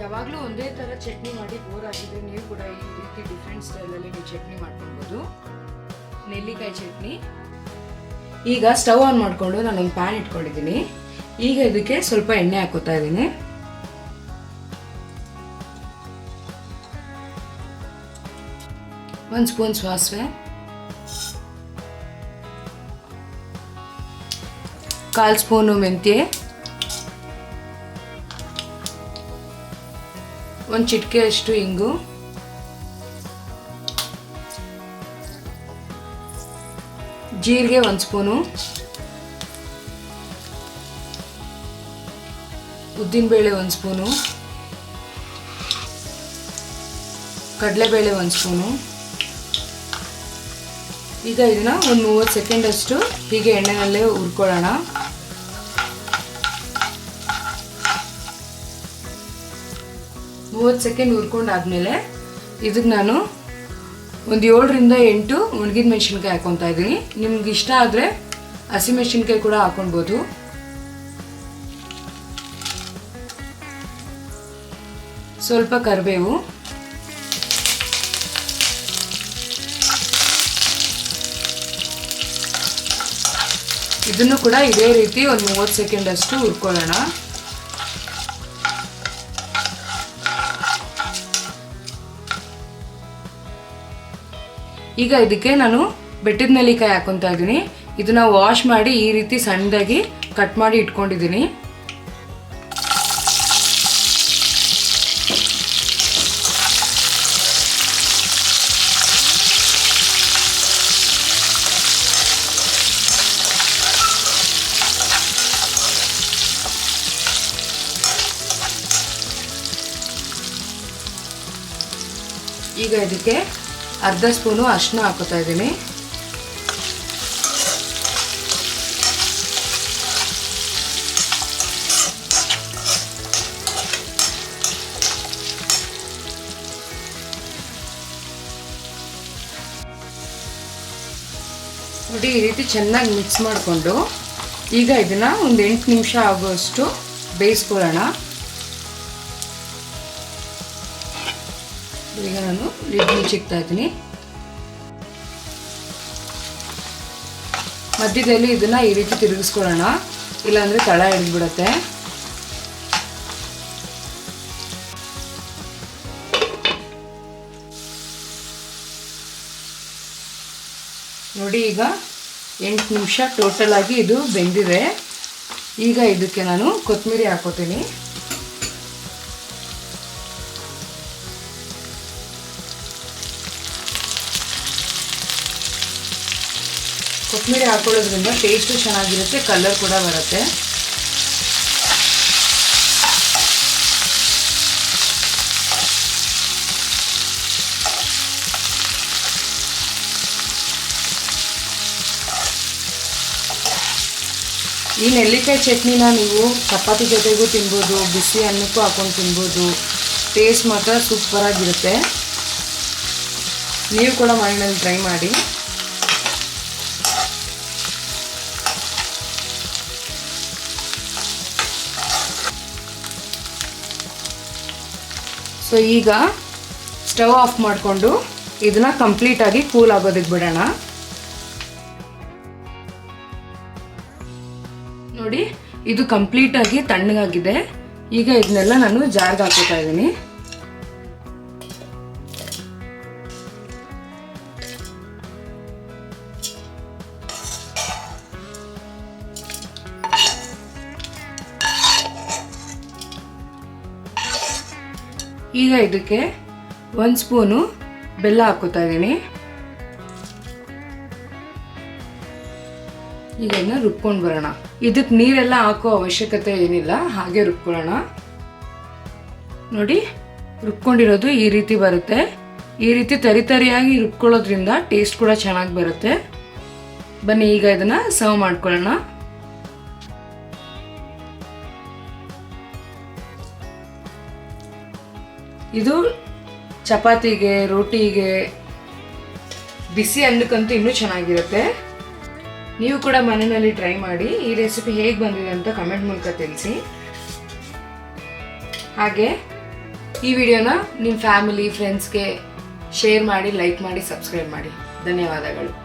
ಯಾವಾಗಲೂ ಒಂದೇ ಥರ ಚಟ್ನಿ ಮಾಡಿ ಬೋರ್ ಆಗಿದ್ರೆ ನೀವು ಕೂಡ ಈ ರೀತಿ ಡಿಫ್ರೆಂಟ್ ಸ್ಟೈಲಲ್ಲಿ ನೀವು ಚಟ್ನಿ ಮಾಡ್ಕೊಳ್ಬೋದು. ನೆಲ್ಲಿಕಾಯಿ ಚಟ್ನಿ. ಈಗ ಸ್ಟವ್ ಆನ್ ಮಾಡಿಕೊಂಡು ನಾನೊಂದು ಪ್ಯಾನ್ ಇಟ್ಕೊಂಡಿದ್ದೀನಿ. ಈಗ ಇದಕ್ಕೆ ಸ್ವಲ್ಪ ಎಣ್ಣೆ ಹಾಕೋತಾ ಇದ್ದೀನಿ. ಒಂದು ಸ್ಪೂನ್ ಸಾಸಿವೆ, 1/4 ಸ್ಪೂನು ಮೆಂತ್ಯ, ಒಂದು ಚಿಟಿಕೆ ಅಷ್ಟು ಇಂಗು, ಜೀರಿಗೆ 1 ಸ್ಪೂನು, ಉದ್ದಿನಬೇಳೆ 1 ಸ್ಪೂನು, ಕಡಲೆಬೇಳೆ 1 ಸ್ಪೂನು. ಈಗ ಇದನ್ನ ಒಂದು 30 ಸೆಕೆಂಡ್ ಅಷ್ಟು ಹೀಗೆ ಎಣ್ಣೆನಲ್ಲೇ ಹುರ್ಕೊಳ್ಳೋಣ. ಸೆಕೆಂಡ್ ಹುರ್ಕೊಂಡಾದ್ಮೇಲೆ ಇದಕ್ಕೆ ನಾನು ಒಂದು 7ರಿಂದ 8 ಒಣಗಿದ ಮೆಣಸಿನ್ಕಾಯಿ ಹಾಕೊತಾ ಇದ್ದೀನಿ. ನಿಮ್ಗೆ ಇಷ್ಟ ಆದರೆ ಹಸಿಮೆಣಸಿನ್ಕಾಯಿ ಕೂಡ ಹಾಕೊಳ್ಬೋದು. ಸ್ವಲ್ಪ ಕರಿಬೇವು, ಇದನ್ನು ಕೂಡ ಇದೇ ರೀತಿ ಒಂದು 30 ಸೆಕೆಂಡ್ ಅಷ್ಟು ಹುರ್ಕೊಳ್ಳೋಣ. ಈಗ ಇದಕ್ಕೆ ನಾನು ಬೆಟ್ಟದ ನೆಲ್ಲಿಕಾಯಿ ಹಾಕೊತಾ ಇದ್ದೀನಿ. ಇದನ್ನ ವಾಶ್ ಮಾಡಿ ಈ ರೀತಿ ಸಣ್ಣದಾಗಿ ಕಟ್ ಮಾಡಿ ಇಟ್ಕೊಂಡಿದ್ದೀನಿ. ಈಗ ಇದಕ್ಕೆ 1/2 ಸ್ಪೂನು ಅರಿಶಿನ ಹಾಕೋತಾ ಇದ್ದೀನಿ. ನೋಡಿ ಈ ರೀತಿ ಚೆನ್ನಾಗಿ ಮಿಕ್ಸ್ ಮಾಡಿಕೊಂಡು ಈಗ ಇದನ್ನ ಒಂದು 8 ನಿಮಿಷ ಆಗುವಷ್ಟು ಬೇಯಿಸ್ಕೊಳ್ಳೋಣ. ಈಗ ನಾನು ಲಿಡ್ ಮುಚ್ಚಿಕ್ತಾ ಇದ್ದೀನಿ. ಮಧ್ಯದಲ್ಲಿ ಇದನ್ನ ಈ ರೀತಿ ತಿರುಗಿಸ್ಕೊಳ್ಳೋಣ, ಇಲ್ಲಾಂದ್ರೆ ತಳ ಹಿಡಿದ್ಬಿಡುತ್ತೆ. ನೋಡಿ ಈಗ 8 ನಿಮಿಷ ಟೋಟಲ್ ಆಗಿ ಇದು ಬೆಂದಿದೆ. ಈಗ ಇದಕ್ಕೆ ನಾನು ಕೊತ್ತಂಬರಿ ಹಾಕೋತೀನಿ. ಕೊತ್ತಂಬರಿ ಹಾಕೊಳ್ಳೋದ್ರಿಂದ ಟೇಸ್ಟು ಚೆನ್ನಾಗಿರುತ್ತೆ, ಕಲರ್ ಕೂಡ ಬರುತ್ತೆ. ಈ ನೆಲ್ಲಿಕಾಯಿ ಚಟ್ನಿನ ನೀವು ಚಪಾತಿ ಜೊತೆಗೂ ತಿನ್ಬೋದು, ಬಿಸಿ ಅನ್ನಕ್ಕೂ ಹಾಕೊಂಡು ತಿನ್ಬೋದು. ಟೇಸ್ಟ್ ಮಾತ್ರ ಸೂಪರಾಗಿರುತ್ತೆ. ನೀವು ಕೂಡ ಮನೆಯಲ್ಲಿ ಟ್ರೈ ಮಾಡಿ. ಸೊ ಈಗ ಸ್ಟವ್ ಆಫ್ ಮಾಡಿಕೊಂಡು ಇದನ್ನ ಕಂಪ್ಲೀಟಾಗಿ ಕೂಲ್ ಆಗೋದಕ್ಕೆ ಬಿಡೋಣ. ನೋಡಿ ಇದು ಕಂಪ್ಲೀಟಾಗಿ ತಣ್ಣಗಾಗಿದೆ. ಈಗ ಇದನ್ನೆಲ್ಲ ನಾನು ಜಾರ್ಗೆ ಹಾಕೋತಾ ಇದ್ದೀನಿ. ಈಗ ಇದಕ್ಕೆ 1 ಸ್ಪೂನು ಬೆಲ್ಲ ಹಾಕೋತಾ ಇದ್ದೀನಿ. ಈಗ ಇದನ್ನ ರುಬ್ಕೊಂಡು ಬರೋಣ. ಇದಕ್ಕೆ ನೀರೆಲ್ಲ ಹಾಕೋ ಅವಶ್ಯಕತೆ ಏನಿಲ್ಲ, ಹಾಗೆ ರುಬ್ಕೊಳ್ಳೋಣ. ನೋಡಿ ರುಬ್ಕೊಂಡಿರೋದು ಈ ರೀತಿ ಬರುತ್ತೆ. ಈ ರೀತಿ ತರಿಯಾಗಿ ರುಬ್ಕೊಳ್ಳೋದ್ರಿಂದ ಟೇಸ್ಟ್ ಕೂಡ ಚೆನ್ನಾಗಿ ಬರುತ್ತೆ. ಬನ್ನಿ ಈಗ ಇದನ್ನ ಸರ್ವ್ ಮಾಡ್ಕೊಳ್ಳೋಣ. ಇದು ಚಪಾತಿಗೆ, ರೋಟಿಗೆ, ಬಿಸಿ ಅನ್ನಕ್ಕಂತೂ ಇನ್ನೂ ಚೆನ್ನಾಗಿರುತ್ತೆ. ನೀವು ಕೂಡ ಮನೆಯಲ್ಲಿ ಟ್ರೈ ಮಾಡಿ. ಈ ರೆಸಿಪಿ ಹೇಗೆ ಬಂದಿದೆ ಅಂತ ಕಮೆಂಟ್ ಮೂಲಕ ತಿಳಿಸಿ. ಹಾಗೆ ಈ ವಿಡಿಯೋನ ನಿಮ್ಮ ಫ್ಯಾಮಿಲಿ ಫ್ರೆಂಡ್ಸ್ಗೆ ಶೇರ್ ಮಾಡಿ, ಲೈಕ್ ಮಾಡಿ, ಸಬ್ಸ್ಕ್ರೈಬ್ ಮಾಡಿ. ಧನ್ಯವಾದಗಳು.